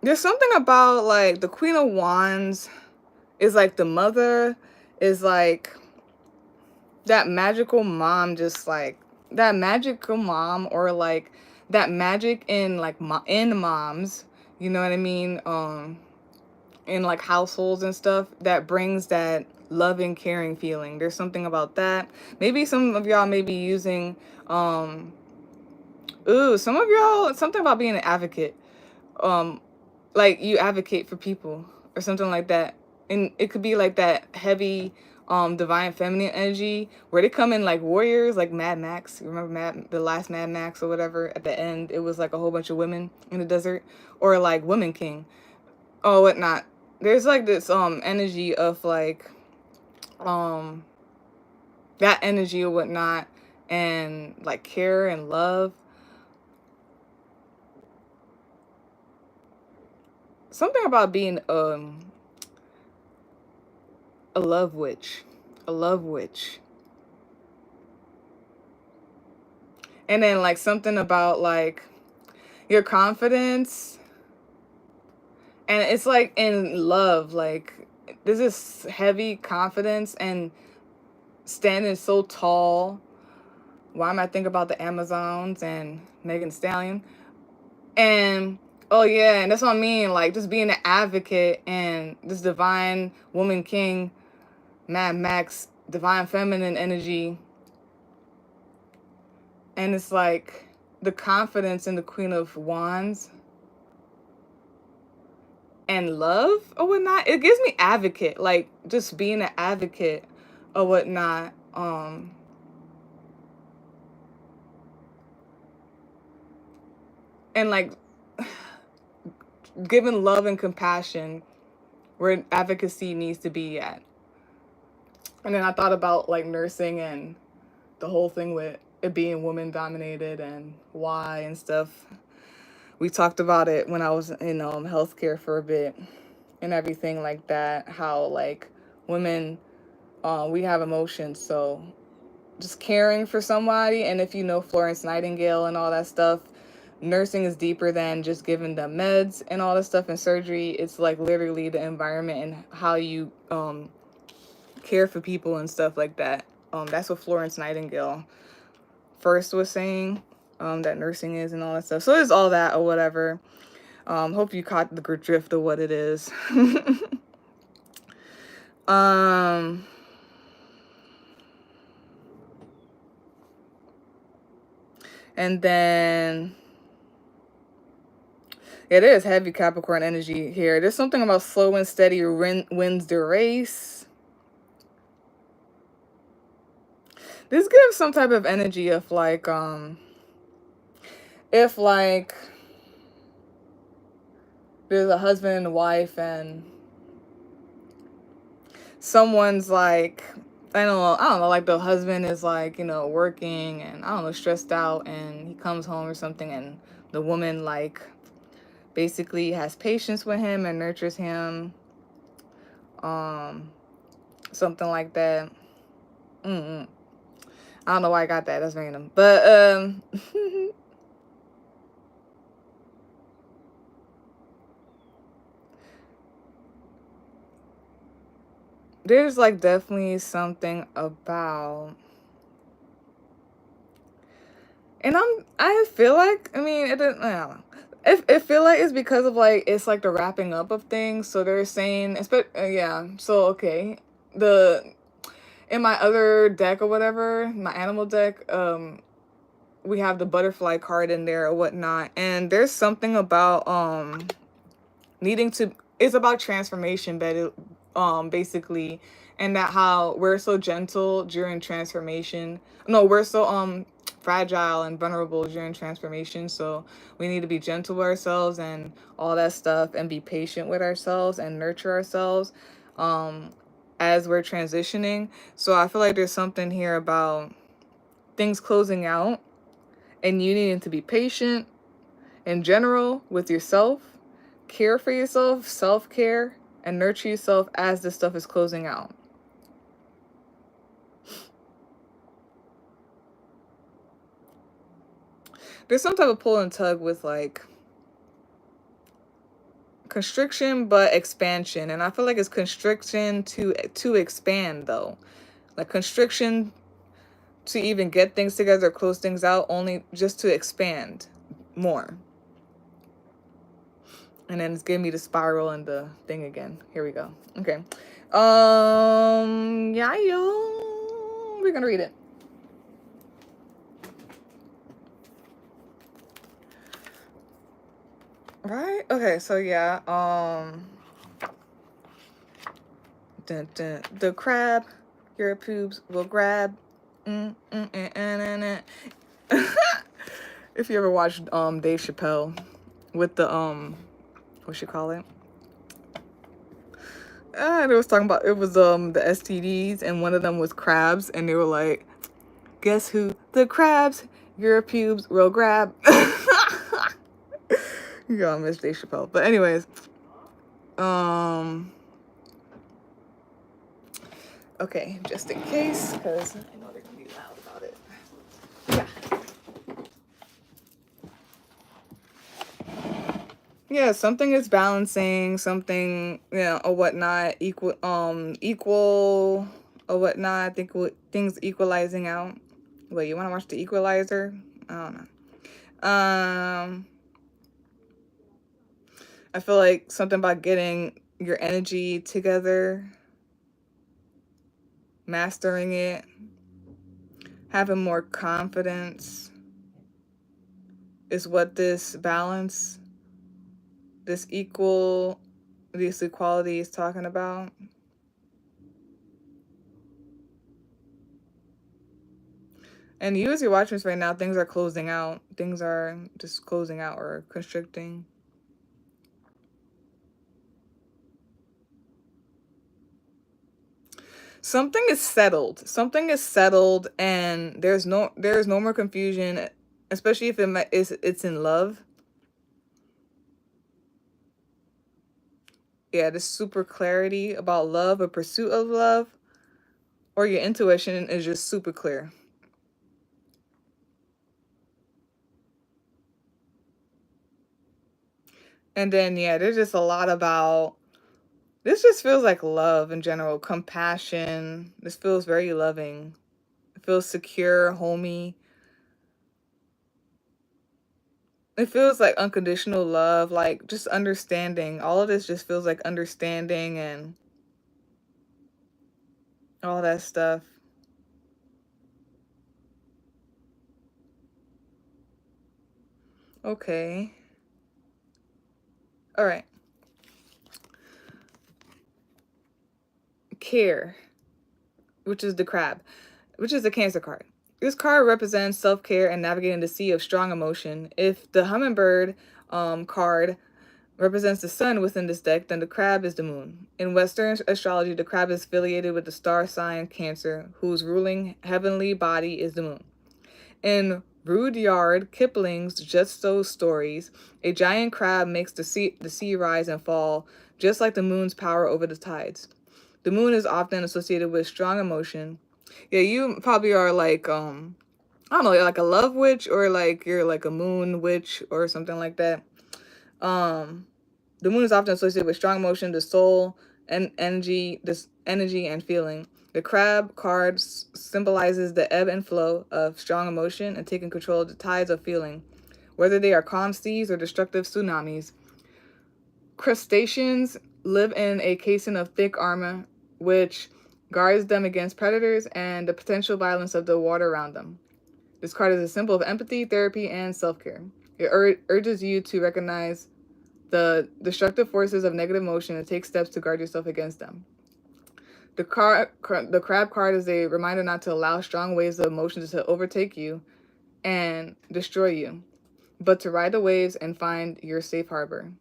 There's something about like the Queen of Wands is like the mother, is like that magical mom, just like that magical mom, or like that magic in like in moms, you know what I mean? In like households and stuff, that brings that loving, caring feeling. There's something about that. Maybe some of y'all may be using some of y'all, something about being an advocate. Like you advocate for people or something like that. And it could be like that heavy divine feminine energy where they come in like warriors, like Mad Max. You remember the last Mad Max or whatever? At the end, it was like a whole bunch of women in the desert, or like Woman King, or whatnot. There's like this energy of like that energy or whatnot, and like care and love. Something about being a love witch. A love witch. And then like something about like your confidence. And it's like in love, like there's this heavy confidence and standing so tall. Why am I thinking about the Amazons and Megan Thee Stallion? And oh yeah, and that's what I mean, like just being an advocate and this divine woman king, Mad Max, divine feminine energy. And it's like the confidence in the Queen of Wands and love or whatnot. It gives me advocate, like just being an advocate or whatnot. And like giving love and compassion where advocacy needs to be at. And then I thought about like nursing and the whole thing with it being woman dominated and why and stuff. We talked about it when I was in healthcare for a bit and everything like that. How like women, we have emotions, so just caring for somebody. And if you know Florence Nightingale and all that stuff, nursing is deeper than just giving them meds and all that stuff and surgery. It's like literally the environment and how you care for people and stuff like that. That's what Florence Nightingale first was saying, that nursing is and all that stuff. So it's all that or whatever. Hope you caught the drift of what it is. um and then it is heavy Capricorn energy here. There's something about slow and steady wins the race. This gives some type of energy of like if like there's a husband and wife and someone's like, I don't know, like the husband is like, working and I don't know, stressed out, and he comes home or something, and the woman like basically has patience with him and nurtures him, something like that. I don't know why I got that. That's random. But there's like definitely something about, and I feel like, I mean, it doesn't, I don't know. It feel like it's because of like it's like the wrapping up of things. So they're saying, yeah. So okay, the in my other deck or whatever, my animal deck, we have the butterfly card in there or whatnot, and there's something about needing to. It's about transformation, but basically, and that how we're so gentle during transformation. No, we're so fragile and vulnerable during transformation. So we need to be gentle with ourselves and all that stuff, and be patient with ourselves and nurture ourselves as we're transitioning. So I feel like there's something here about things closing out and you needing to be patient in general with yourself, care for yourself, self-care, and nurture yourself as this stuff is closing out. There's some type of pull and tug with like constriction but expansion, and I feel like it's constriction to expand though. Like constriction to even get things together, close things out, only just to expand more. And then it's giving me the spiral and the thing again. Here we go. Okay. Yeah, yo. We're gonna read it. Right? Okay, so yeah. The crab, your pubes will grab. If you ever watched Dave Chappelle with the what you call it? They was talking about, it was the STDs, and one of them was crabs, and they were like, guess who the crabs your pubes will grab. You gotta miss Dave Chappelle. But anyways, okay, just in case, because I know they're gonna be loud about it. Yeah, something is balancing, something, or whatnot, equal, or whatnot. I think things equalizing out. Wait, you want to watch The Equalizer? I don't know. I feel like something about getting your energy together, mastering it, having more confidence is what this balance, this equality is talking about. And you as you're watching this right now, things are closing out. Things are just closing out or constricting. Something is settled. Something is settled, and there's no more confusion, especially if it's in love. Yeah, this super clarity about love, a pursuit of love, or your intuition is just super clear. And then yeah, there's just a lot about this. Just feels like love in general, compassion. This feels very loving. It feels secure, homey. It feels like unconditional love, like just understanding. All of this just feels like understanding and all that stuff. Okay. All right. Care, which is the crab, which is the Cancer card. This card represents self care and navigating the sea of strong emotion. If the hummingbird card represents the sun within this deck, then the crab is the moon. In Western astrology, the crab is affiliated with the star sign Cancer, whose ruling heavenly body is the moon. In Rudyard Kipling's Just So Stories, a giant crab makes the sea rise and fall, just like the moon's power over the tides. The moon is often associated with strong emotion. Yeah, you probably are like I don't know, you're like a love witch or like you're like a moon witch or something like that. Um the moon is often associated with strong emotion, the soul, and energy, this energy and feeling. The crab card symbolizes the ebb and flow of strong emotion and taking control of the tides of feeling, whether they are calm seas or destructive tsunamis. Crustaceans live in a casing of thick armor, which guards them against predators and the potential violence of the water around them. This card is a symbol of empathy, therapy, and self care. It urges you to recognize the destructive forces of negative emotion and take steps to guard yourself against them. The crab card is a reminder not to allow strong waves of emotions to overtake you and destroy you, but to ride the waves and find your safe harbor.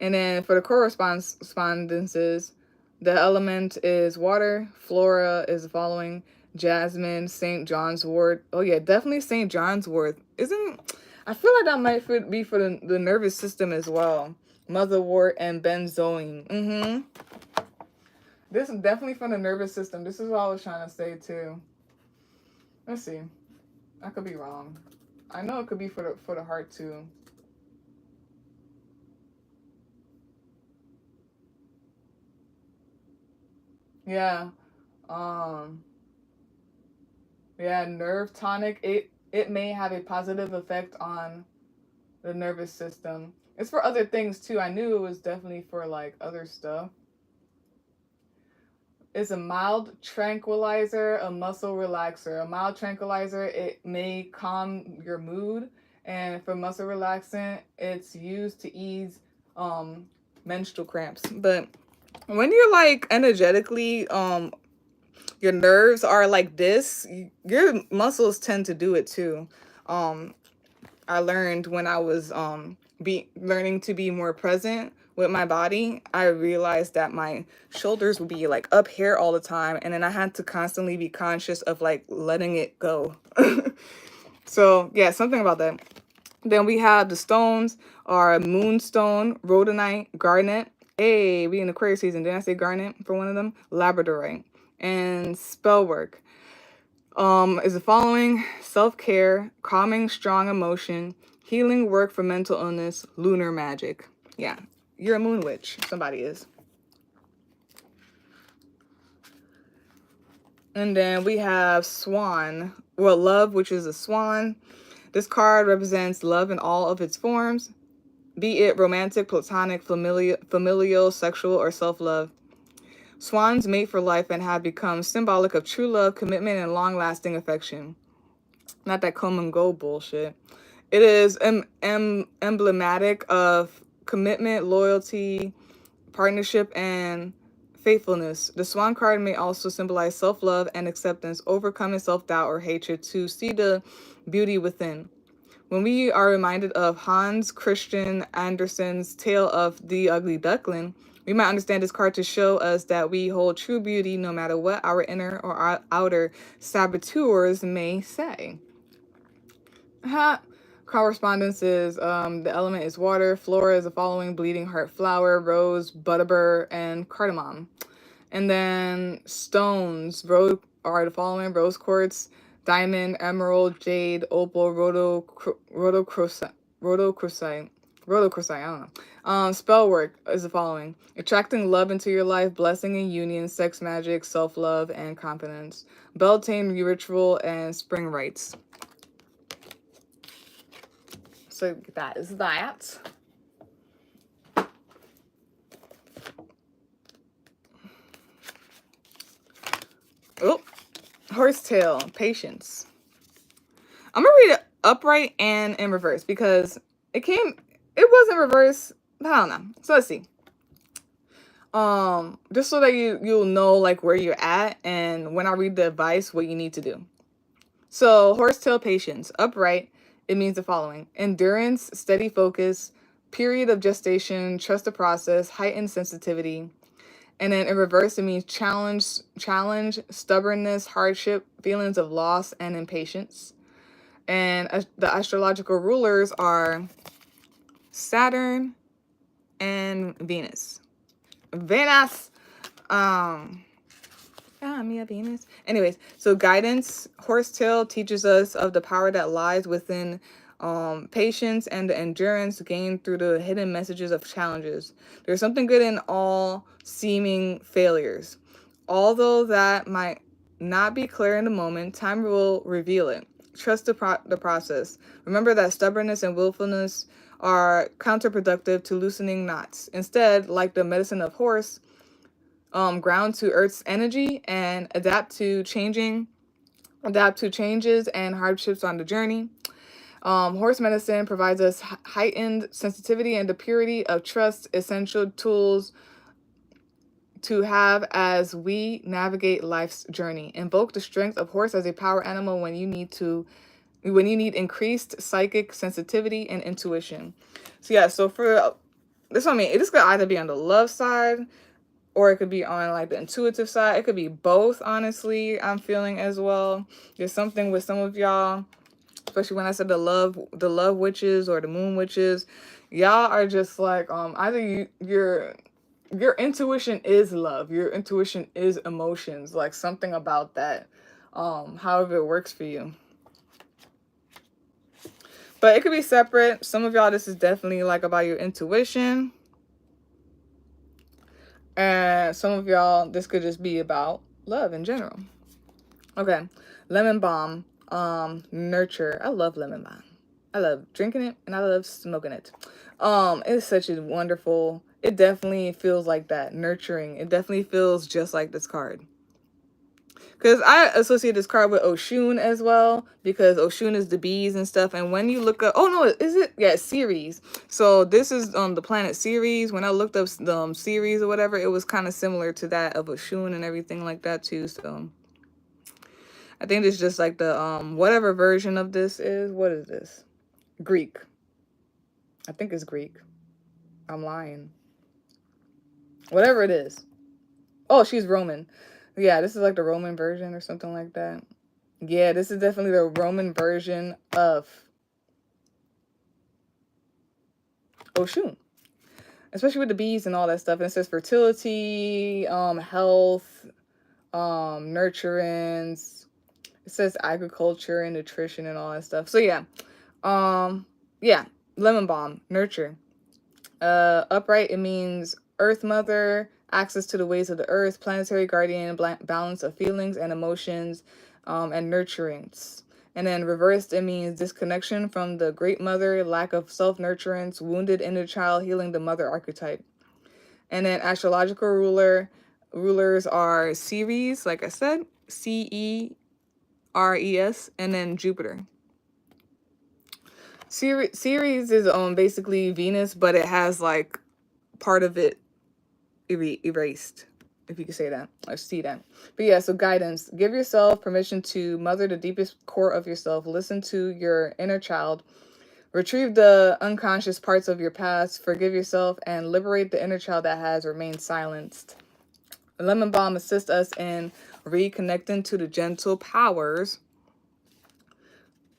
And then for the correspondences, the element is water, flora is the following: jasmine, St. John's wort. Oh yeah, definitely St. John's wort. Isn't I feel like that might be for the nervous system as well. Motherwort and benzoin. This is definitely from the nervous system. This is what I was trying to say too. Let's see. I could be wrong. I know it could be for the heart too. Yeah. Um yeah, nerve tonic. It may have a positive effect on the nervous system. It's for other things too. I knew it was definitely for like other stuff. It's a mild tranquilizer, a muscle relaxer. A mild tranquilizer, it may calm your mood, and for muscle relaxant, it's used to ease menstrual cramps. But when you're like energetically your nerves are like this, your muscles tend to do it too. Um I learned when I was be learning to be more present with my body. I realized that my shoulders would be like up here all the time, and then I had to constantly be conscious of like letting it go. So yeah, something about that. Then we have the stones are moonstone, rhodonite, garnet. Hey, we in Aquarius season. Didn't I say garnet for one of them? Labradorite and spellwork. Is the following: self-care, calming strong emotion, healing work for mental illness, lunar magic. Yeah, you're a moon witch. Somebody is. And then we have swan. Well, love, which is a swan. This card represents love in all of its forms, be it romantic, platonic, familial, sexual, or self-love. Swans mate for life and have become symbolic of true love, commitment, and long-lasting affection. Not that come and go bullshit. It is emblematic of commitment, loyalty, partnership, and faithfulness. The swan card may also symbolize self love and acceptance, overcoming self doubt or hatred to see the beauty within. When we are reminded of Hans Christian Andersen's tale of the ugly duckling, We might understand this card to show us that we hold true beauty no matter what our inner or our outer saboteurs may say. Correspondence is the element is water. Flora is the following: bleeding heart flower, rose, butterbur, and cardamom. And then stones are the following: rose quartz, diamond, emerald, jade, opal, rhodochrosite. I don't know. Spell work is the following: attracting love into your life, blessing and union, sex magic, self-love, and confidence. Beltane ritual and spring rites. So that is that. Oh, horsetail, patience. I'm gonna read it upright and in reverse because it wasn't reverse. I don't know. So let's see. Just so that you'll know like where you're at and when I read the advice, what you need to do. So horsetail, patience, upright. It means the following: endurance, steady focus, period of gestation, trust the process, heightened sensitivity. And then in reverse, it means challenge, stubbornness, hardship, feelings of loss, and impatience. And the astrological rulers are Saturn and Venus. Venus. Mia Venus. Anyways, so guidance, horsetail teaches us of the power that lies within patience and the endurance gained through the hidden messages of challenges. There's something good in all seeming failures. Although that might not be clear in the moment, time will reveal it. Trust the process. Remember that stubbornness and willfulness are counterproductive to loosening knots. Instead, like the medicine of horse, ground to Earth's energy and adapt to changes and hardships on the journey. Horse medicine provides us heightened sensitivity and the purity of trust, essential tools to have as we navigate life's journey. Invoke the strength of horse as a power animal when you need increased psychic sensitivity and intuition. So yeah, so for this one, I mean, it just could either be on the love side or it could be on like the intuitive side. It could be both, honestly, I'm feeling as well. There's something with some of y'all, especially when I said the love witches or the moon witches. Y'all are just like either your intuition is love, your intuition is emotions, like something about that. However it works for you. But it could be separate. Some of y'all, this is definitely like about your intuition. And some of y'all, this could just be about love in general. Okay. Lemon balm, nurture. I love lemon balm. I love drinking it and I love smoking it. It's such a wonderful, it definitely feels like that, nurturing. It definitely feels just like this card. Because I associate this card with Oshun as well, because Oshun is the bees and stuff. And when you look up, oh no, is it? Yeah, Ceres. So this is the planet Ceres. When I looked up the Ceres or whatever, it was kind of similar to that of Oshun and everything like that too. So I think it's just like the whatever version of this is. What is this? Greek. I think it's Greek. I'm lying. Whatever it is. Oh, she's Roman. Yeah, this is like the Roman version or something like that. Yeah, this is definitely the Roman version of Oshun. Especially with the bees and all that stuff. And it says fertility, health, nurturance. It says agriculture and nutrition and all that stuff. So yeah. Yeah, lemon balm, nurture. Upright, it means Earth Mother, access to the ways of the earth, planetary guardian, balance of feelings and emotions, and nurturance. And then reversed, it means disconnection from the great mother, lack of self-nurturance, wounded inner child, healing the mother archetype. And then astrological rulers are Ceres, like I said, Ceres, and then Jupiter. Ceres is basically Venus, but it has like part of it erased, if you could say that or see that. But yeah, so guidance. Give yourself permission to mother the deepest core of yourself. Listen to your inner child. Retrieve the unconscious parts of your past, forgive yourself, and liberate the inner child that has remained silenced. Lemon balm assists us in reconnecting to the gentle power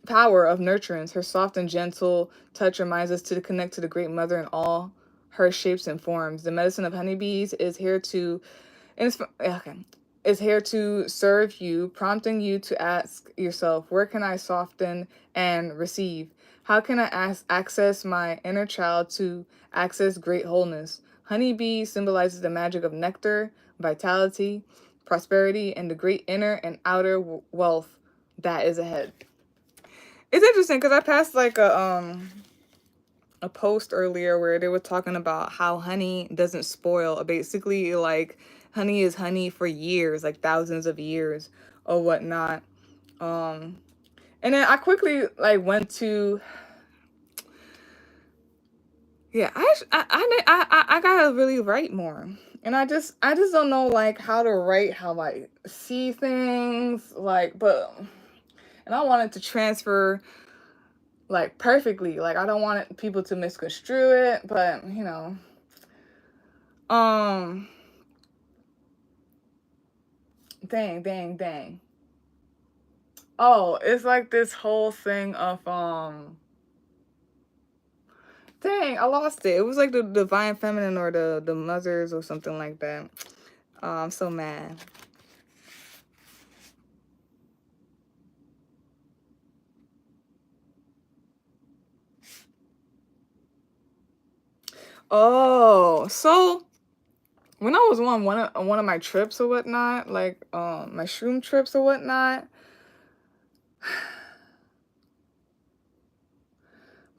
of nurturance. Her soft and gentle touch reminds us to connect to the great mother in all her shapes and forms. The medicine of honeybees is here to is here to serve you, prompting you to ask yourself, where can I soften and receive? How can I access my inner child to access great wholeness? Honeybee symbolizes the magic of nectar, vitality, prosperity, and the great inner and outer wealth that is ahead. It's interesting because I passed like a post earlier where they were talking about how honey doesn't spoil. Basically, like honey is honey for years, like thousands of years or whatnot. And then I quickly like went to I gotta really write more. And I just don't know like how to write, how like see things like, but and I wanted to transfer like perfectly. Like I don't want people to misconstrue it, but you know, dang. Oh, it's like this whole thing of dang, I lost it. It was like the divine feminine or the mothers or something like that. Oh, I'm so mad. Oh, so when I was on one of my trips or whatnot, like my shroom trips or whatnot,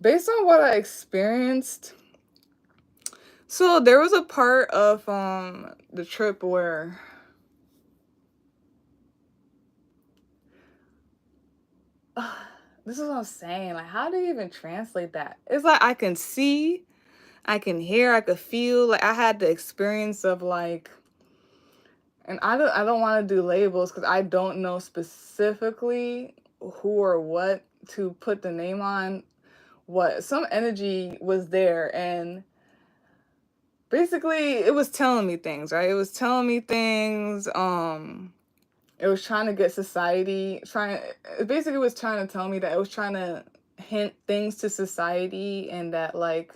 based on what I experienced, so there was a part of the trip where this is what I'm saying. Like, how do you even translate that? It's like I can see, I can hear, I could feel. Like I had the experience of like, and I don't want to do labels because I don't know specifically who or what to put the name on. What some energy was there, and basically it was telling me things, right? It was telling me things. It was trying to get society trying. It basically was trying to tell me that it was trying to hint things to society, and that like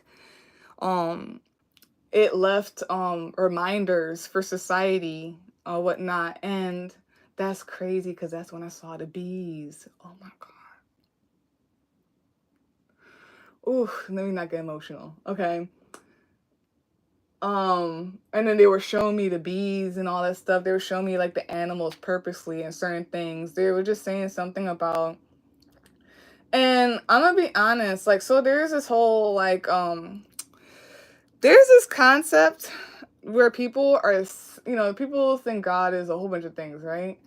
um it left reminders for society or whatnot. And that's crazy because that's when I saw the bees. Oh my god. Ooh, let me not get emotional. Okay. And then they were showing me the bees and all that stuff. They were showing me like the animals purposely and certain things. They were just saying something about, and I'm gonna be honest, like, so there's this whole like there's this concept where people are, you know, people think God is a whole bunch of things, right?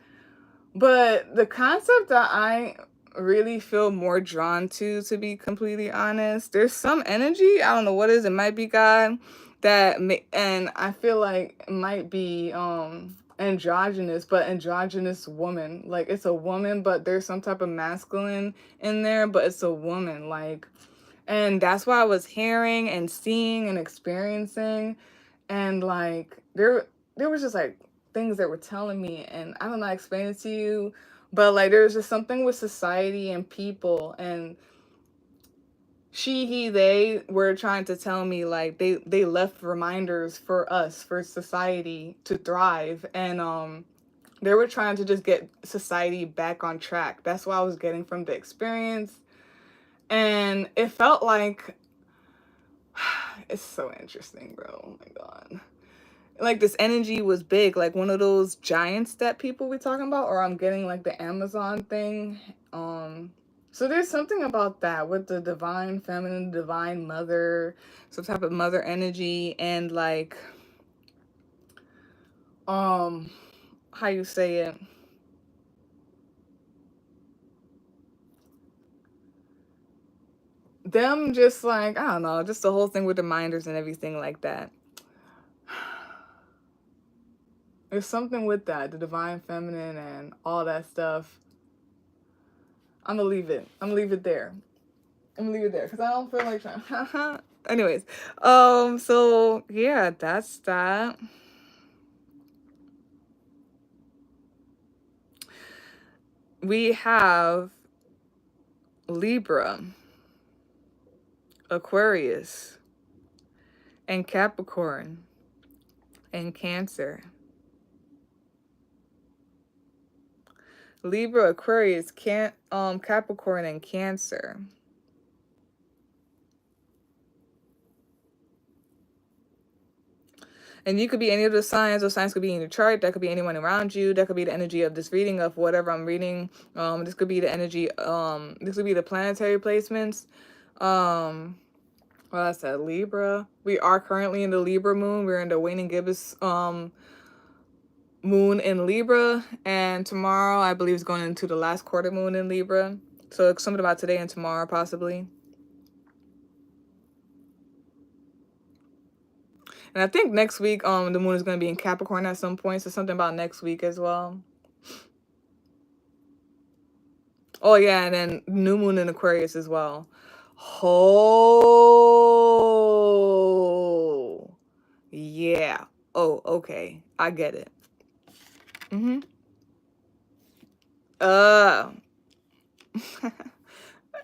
But the concept that I really feel more drawn to be completely honest, there's some energy, I don't know what it is, it might be God, and I feel like it might be androgynous, but androgynous woman. Like it's a woman, but there's some type of masculine in there, but it's a woman, like, and that's what I was hearing and seeing and experiencing. And like there was just like things that were telling me, and I don't know how to explain it to you, but like there's just something with society and people, and they were trying to tell me like they left reminders for us, for society to thrive. And they were trying to just get society back on track. That's what I was getting from the experience. And it felt like it's so interesting, bro. Oh my god. Like this energy was big, like one of those giants that people be talking about, or I'm getting like the Amazon thing. So there's something about that with the divine feminine, divine mother, some type of mother energy, and like how you say it? Them just like, I don't know, just the whole thing with the minders and everything like that. There's something with that, the divine feminine and all that stuff. I'm gonna leave it there. I'm gonna leave it there because I don't feel like trying. Anyways, so yeah, that's that. We have Libra, Aquarius, and Capricorn, and Cancer. Libra, Aquarius, Capricorn, and Cancer. And you could be any of the signs. Those signs could be in your chart. That could be anyone around you. That could be the energy of this reading of whatever I'm reading. This could be the energy. This could be the planetary placements. Well, I said Libra. We are currently in the Libra moon. We're in the waning gibbous moon in Libra, and tomorrow I believe is going into the last quarter moon in Libra. So it's something about today and tomorrow possibly. And I think next week the moon is going to be in Capricorn at some point, so something about next week as well. Oh yeah, and then new moon in Aquarius as well. Oh yeah. Oh, okay. I get it. Uh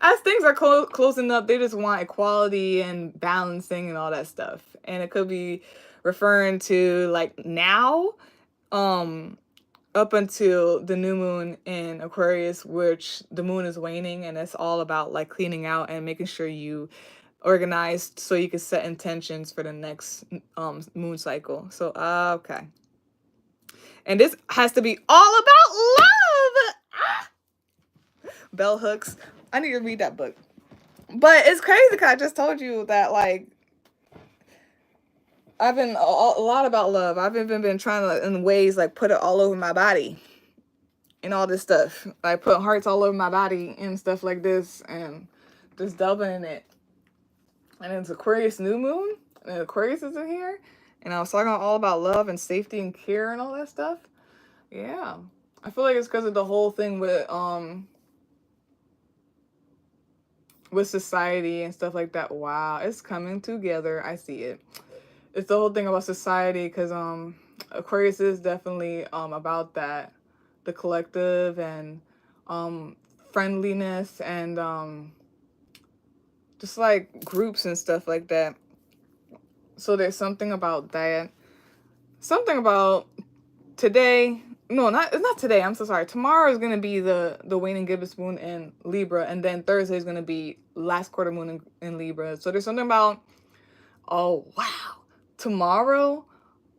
as things are closing up, they just want equality and balancing and all that stuff. And it could be referring to like now, up until the new moon in Aquarius, which the moon is waning, and it's all about like cleaning out and making sure you organized so you can set intentions for the next moon cycle. So okay. And this has to be all about love. Ah! Bell hooks. I need to read that book. But it's crazy because I just told you that like I've been a lot about love. I've even been trying to in ways like put it all over my body and all this stuff. Like put hearts all over my body and stuff like this and just delving in it. And it's Aquarius new moon and Aquarius is in here. And I was talking all about love and safety and care and all that stuff. Yeah. I feel like it's because of the whole thing with society and stuff like that. Wow, it's coming together. I see it. It's the whole thing about society because Aquarius is definitely about that, the collective and friendliness and just like groups and stuff like that. So there's something about that. Something about today. No, it's not today. I'm so sorry. Tomorrow is gonna be the waning gibbous moon in Libra, and then Thursday is gonna be last quarter moon in Libra. So there's something about, oh wow, tomorrow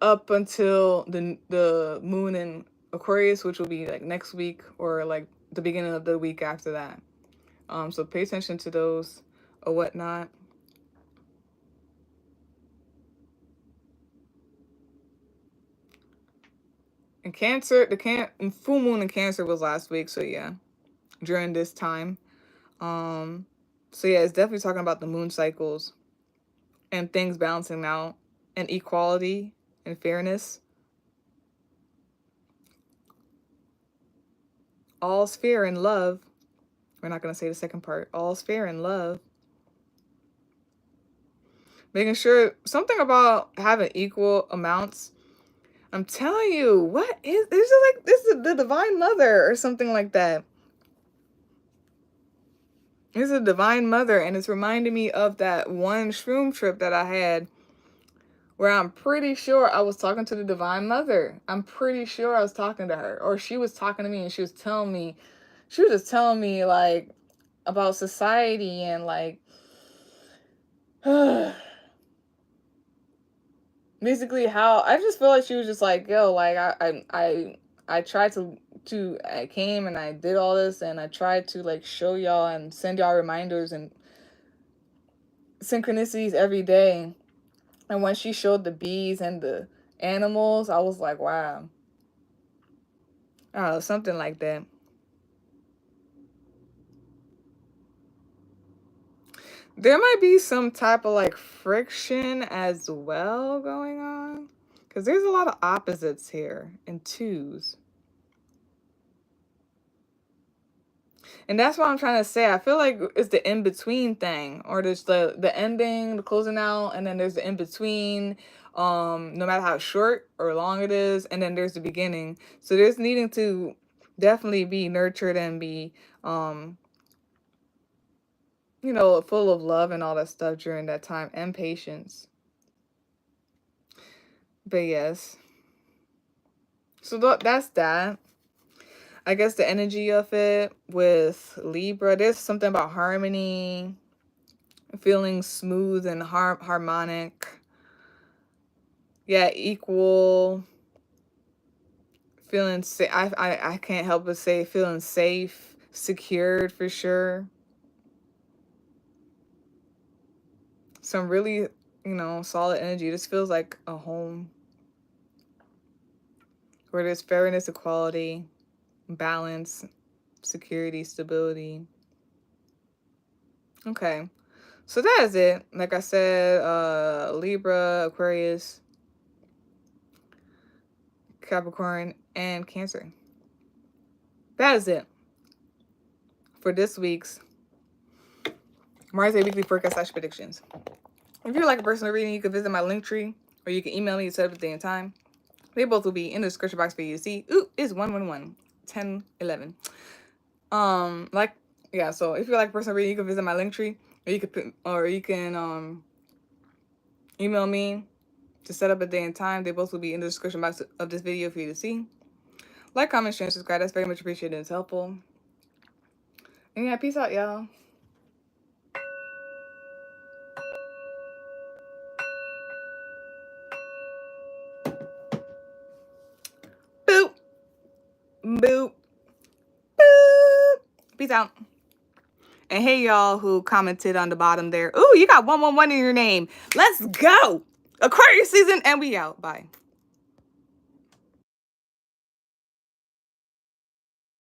up until the moon in Aquarius, which will be like next week or like the beginning of the week after that. So pay attention to those or whatnot. And Cancer, full moon in Cancer was last week, so yeah, during this time. So yeah, it's definitely talking about the moon cycles and things balancing out and equality and fairness. All's fair in love. We're not gonna say the second part. All's fair in love. Making sure something about having equal amounts. I'm telling you, what is this? Is like this is the Divine Mother or something like that. This is a Divine Mother, and it's reminding me of that one shroom trip that I had where I'm pretty sure I was talking to the Divine Mother. I'm pretty sure I was talking to her, or she was talking to me, and she was just telling me like about society and like basically how I just feel like she was just like, yo, like I tried I came and I did all this and I tried to like show y'all and send y'all reminders and synchronicities every day. And when she showed the bees and the animals, I was like, wow. Oh, something like that. There might be some type of like friction as well going on. Because there's a lot of opposites here and twos. And that's what I'm trying to say. I feel like it's the in-between thing. Or there's the ending, the closing out, and then there's the in-between, no matter how short or long it is, and then there's the beginning. So there's needing to definitely be nurtured and be full of love and all that stuff during that time, and patience. But yes. So that's that. I guess the energy of it with Libra, there's something about harmony, feeling smooth and harmonic. Yeah, equal. Feeling safe. I can't help but say feeling safe, secured for sure. Some really, solid energy. This feels like a home where there's fairness, equality, balance, security, stability. Okay. So that is it. Like I said, Libra, Aquarius, Capricorn, and Cancer. That is it for this week's Mars Day Weekly Forecast / Predictions. If you'd like a personal reading, you can visit my Linktree, or you can email me to set up a day and time. They both will be in the description box for you to see. Ooh, it's 111 10 11. So if you like a personal reading, you can visit my Linktree, or you can email me to set up a day and time. They both will be in the description box of this video for you to see. Like, comment, share, and subscribe. That's very much appreciated. It's helpful. And yeah, peace out, y'all. Boop. Boop. Boop. Peace out. And hey, y'all who commented on the bottom there. Ooh, you got 111 in your name. Let's go. Aquarius season, and we out. Bye.